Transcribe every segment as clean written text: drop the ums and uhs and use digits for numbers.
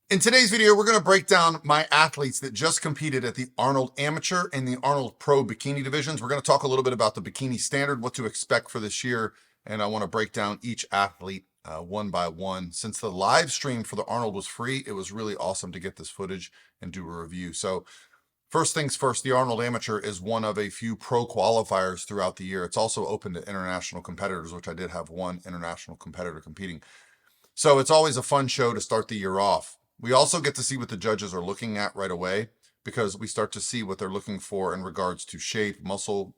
In today's video, we're going to break down my athletes that just competed at the Arnold Amateur and the Arnold Pro Bikini divisions. We're going to talk a little bit about the Bikini Standard, what to expect for this year, and I want to break down each athlete one by one. Since the live stream for the Arnold was free, it was really awesome to get this footage and do a review. So first things first, the Arnold Amateur is one of a few pro qualifiers throughout the year. It's also open to international competitors, which I did have one international competitor competing. So it's always a fun show to start the year off. We also get to see what the judges are looking at right away because we start to see what they're looking for in regards to shape, muscle,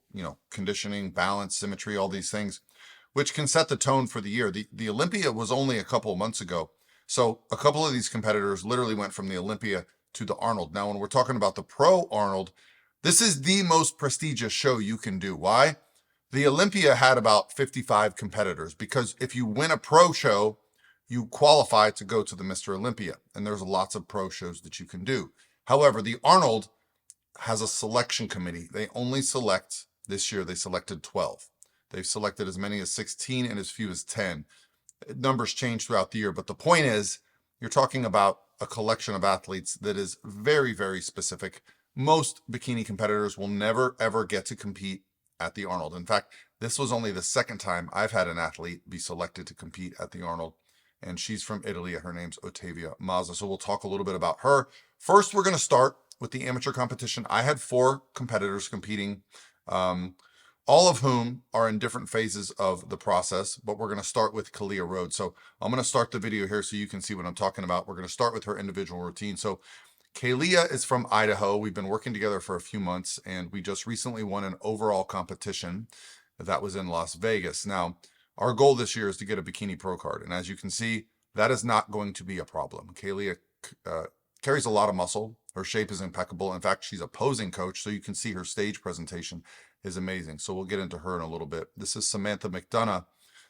conditioning, balance, symmetry, all these things, which can set the tone for the year. The Olympia was only a couple of months ago. So a couple of these competitors literally went from the Olympia to the Arnold. Now, when we're talking about the Pro Arnold, this is the most prestigious show you can do. Why? The Olympia had about 55 competitors because if you win a pro show, you qualify to go to the Mr. Olympia, and there's lots of pro shows that you can do. However, the Arnold has a selection committee. They only select, this year they selected 12. They've selected as many as 16 and as few as 10. Numbers change throughout the year, but the point is, you're talking about a collection of athletes that is very, very specific. Most bikini competitors will never, ever get to compete at the Arnold. In fact, this was only the second time I've had an athlete be selected to compete at the Arnold, and she's from Italy. Her name's Ottavia Mazza. So we'll talk a little bit about her. First, we're going to start with the amateur competition. I had 4 competitors competing, all of whom are in different phases of the process, but we're going to start with Kaylia Rhoades. So I'm going to start the video here so you can see what I'm talking about. We're going to start with her individual routine. So Kaylia is from Idaho. We've been working together for a few months, and we just recently won an overall competition that was in Las Vegas. Now, our goal this year is to get a bikini pro card. And as you can see, that is not going to be a problem. Kaylia carries a lot of muscle. Her shape is impeccable. In fact, she's a posing coach, so you can see her stage presentation is amazing. So we'll get into her in a little bit. This is Samantha McDonough.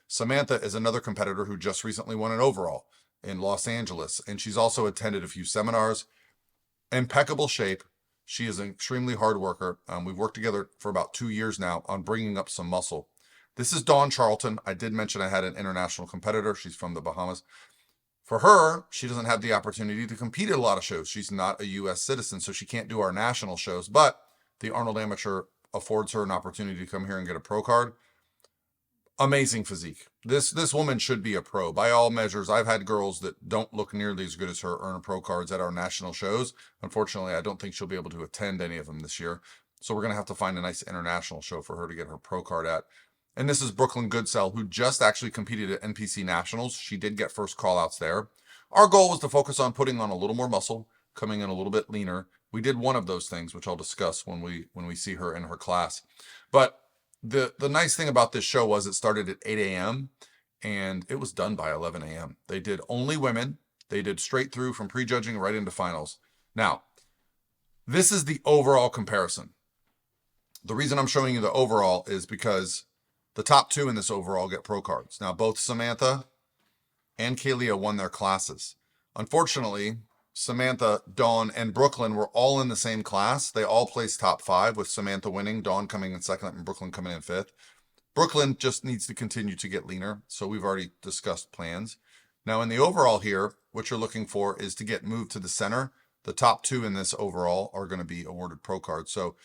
Samantha is another competitor who just recently won an overall in Los Angeles. And she's also attended a few seminars. Impeccable shape. She is an extremely hard worker. We've worked together for about 2 years now on bringing up some muscle. This is Dawn Charlton. I did mention I had an international competitor. She's from the Bahamas. For her, she doesn't have the opportunity to compete at a lot of shows. She's not a U.S. citizen, so she can't do our national shows. But the Arnold Amateur affords her an opportunity to come here and get a pro card. Amazing physique. This woman should be a pro. By all measures, I've had girls that don't look nearly as good as her earn pro cards at our national shows. Unfortunately, I don't think she'll be able to attend any of them this year. So we're going to have to find a nice international show for her to get her pro card at. And this is Brooklynn Goodsell, who just actually competed at NPC Nationals. She did get first call-outs there. Our goal was to focus on putting on a little more muscle, coming in a little bit leaner. We did one of those things, which I'll discuss when we see her in her class. But the nice thing about this show was it started at 8 a.m. and it was done by 11 a.m. They did only women. They did straight through from prejudging right into finals. Now, this is the overall comparison. The reason I'm showing you the overall is because the top 2 in this overall get pro cards. Now, both Samantha and Kaylia won their classes. Unfortunately, Samantha, Dawn, and Brooklynn were all in the same class. They all placed top 5, with Samantha winning, Dawn coming in second, and Brooklynn coming in 5th. Brooklynn just needs to continue to get leaner, so we've already discussed plans. Now, in the overall here, what you're looking for is to get moved to the center. The top 2 in this overall are going to be awarded pro cards. So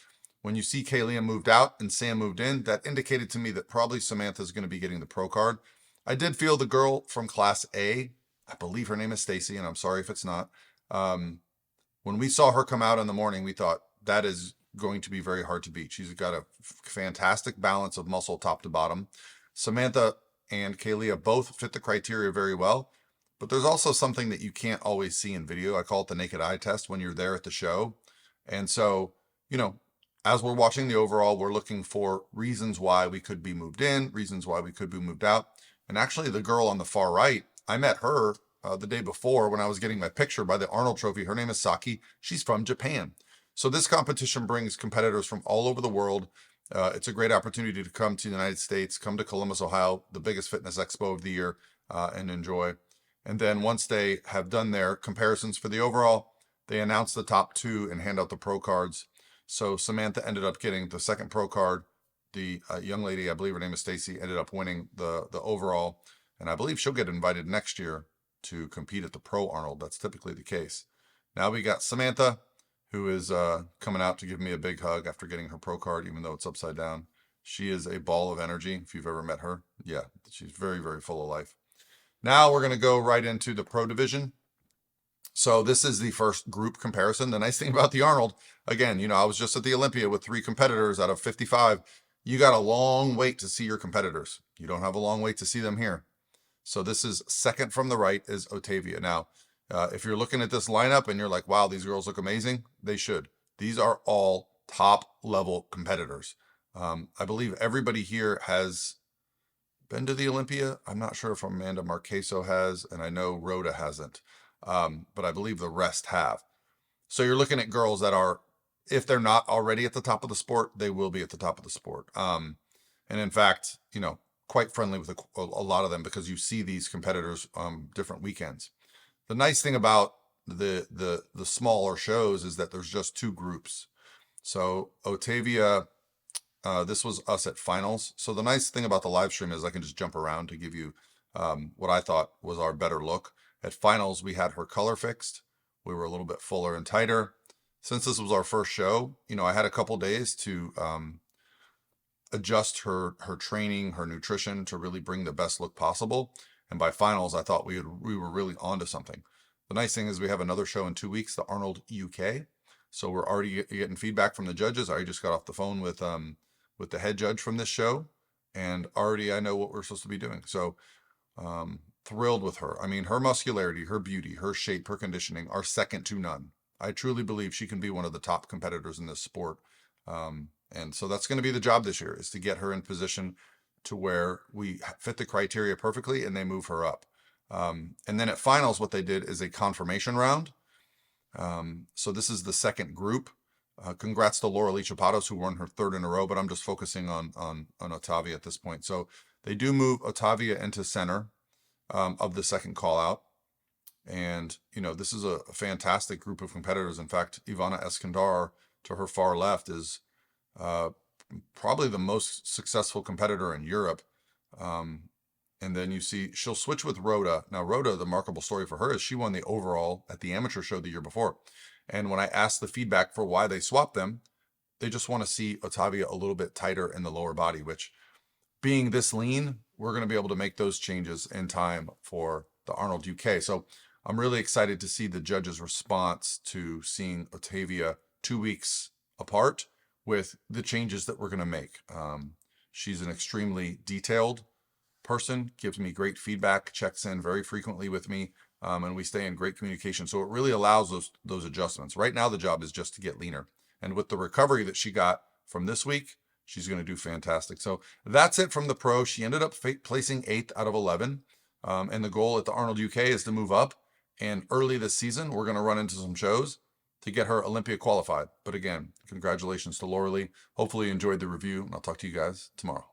when you see Kaylia moved out and Sam moved in, that indicated to me that probably Samantha's going to be getting the pro card. I did feel the girl from Class A, I believe her name is Stacy, and I'm sorry if it's not. When we saw her come out in the morning, we thought that is going to be very hard to beat. She's got a fantastic balance of muscle top to bottom. Samantha and Kaylia both fit the criteria very well, but there's also something that you can't always see in video. I call it the naked eye test when you're there at the show. And so, as we're watching the overall, we're looking for reasons why we could be moved in, reasons why we could be moved out. And actually, the girl on the far right, I met her the day before when I was getting my picture by the Arnold Trophy. Her name is Saki. She's from Japan. So this competition brings competitors from all over the world. It's a great opportunity to come to the United States, come to Columbus, Ohio, the biggest fitness expo of the year, and enjoy. And then once they have done their comparisons for the overall, they announce the top 2 and hand out the pro cards. So Samantha ended up getting the second pro card. The young lady, I believe her name is Stacy, ended up winning the overall. And I believe she'll get invited next year to compete at the Pro Arnold. That's typically the case. Now we got Samantha, who is coming out to give me a big hug after getting her pro card, even though it's upside down. She is a ball of energy. If you've ever met her, yeah, she's very, very full of life. Now we're going to go right into the pro division. So this is the first group comparison. The nice thing about the Arnold, again, you know, I was just at the Olympia with 3 competitors out of 55. You got a long wait to see your competitors. You don't have a long wait to see them here. So this is second from the right is Ottavia. Now, if you're looking at this lineup and you're like, wow, these girls look amazing, they should. These are all top level competitors. I believe everybody here has been to the Olympia. I'm not sure if Amanda Marqueso has, and I know Rhoda hasn't, but I believe the rest have. So you're looking at girls that are, if they're not already at the top of the sport, they will be at the top of the sport. And in fact, you know, quite friendly with a lot of them because you see these competitors different weekends. The nice thing about the smaller shows is that there's just 2 groups. So Ottavia, this was us at finals. So the nice thing about the live stream is I can just jump around to give you what I thought was our better look. At finals, we had her color fixed. We were a little bit fuller and tighter. Since this was our first show, you know, I had a couple days to adjust her training, her nutrition to really bring the best look possible. And by finals, I thought we were really onto something. The nice thing is we have another show in 2 weeks, the Arnold UK. So we're already getting feedback from the judges. I just got off the phone with the head judge from this show, and already I know what we're supposed to be doing. So thrilled with her. I mean, her muscularity, her beauty, her shape, her conditioning are second to none. I truly believe she can be one of the top competitors in this sport. And so that's going to be the job this year, is to get her in position to where we fit the criteria perfectly and they move her up. And then at finals, what they did is a confirmation round. So this is the second group. Congrats to Laura Lee Chapados, who won her 3rd in a row, but I'm just focusing on Ottavia at this point. So they do move Ottavia into center of the second call out. And, you know, this is a fantastic group of competitors. In fact, Ivana Eskandar to her far left is probably the most successful competitor in Europe. And then you see she'll switch with Rhoda. Now, Rhoda, the remarkable story for her is she won the overall at the amateur show the year before. And when I asked the feedback for why they swapped them, they just want to see Ottavia a little bit tighter in the lower body, which being this lean, we're going to be able to make those changes in time for the Arnold UK. So I'm really excited to see the judges' response to seeing Ottavia 2 weeks apart with the changes that we're going to make. She's an extremely detailed person, gives me great feedback, checks in very frequently with me, and we stay in great communication. So it really allows those adjustments. Right now, the job is just to get leaner. And with the recovery that she got from this week, she's going to do fantastic. So that's it from the pro. She ended up placing 8th out of 11. And the goal at the Arnold UK is to move up. And early this season, we're going to run into some shows to get her Olympia qualified. But again, congratulations to Laura Lee. Hopefully you enjoyed the review, and I'll talk to you guys tomorrow.